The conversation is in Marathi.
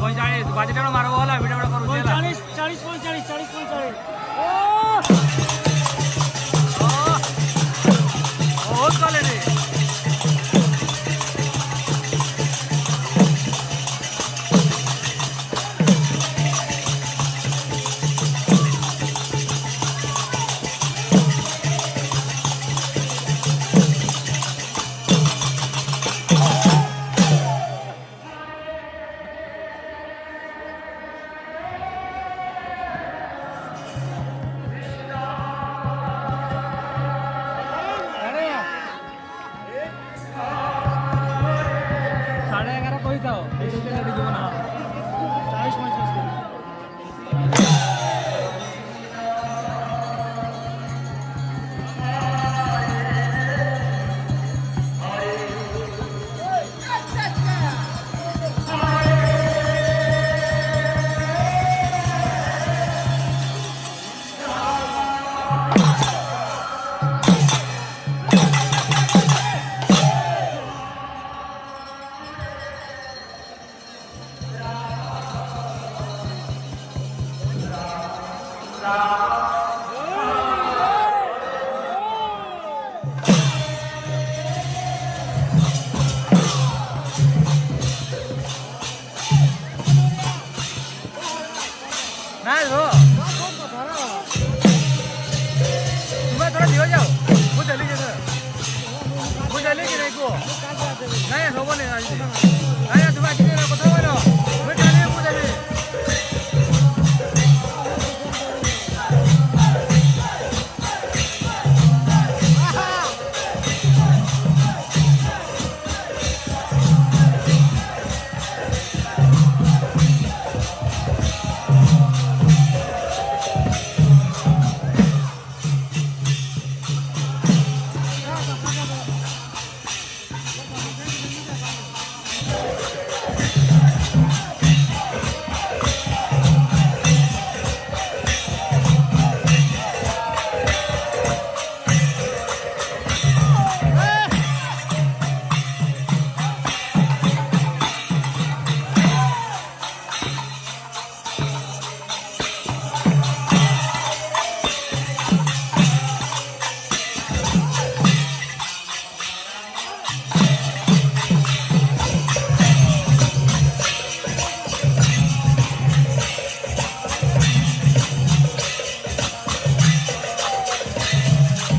45 বাজেট আমরা মারবো হলা ভিডিও বড় করু 40 40 45 40 45 ও বহুত কলে রে नहीं हो तुम्हें थोड़ा धीरे जाओ वो चली जैसे वो चलेगी नहीं को नहीं हो नहीं तुम्हें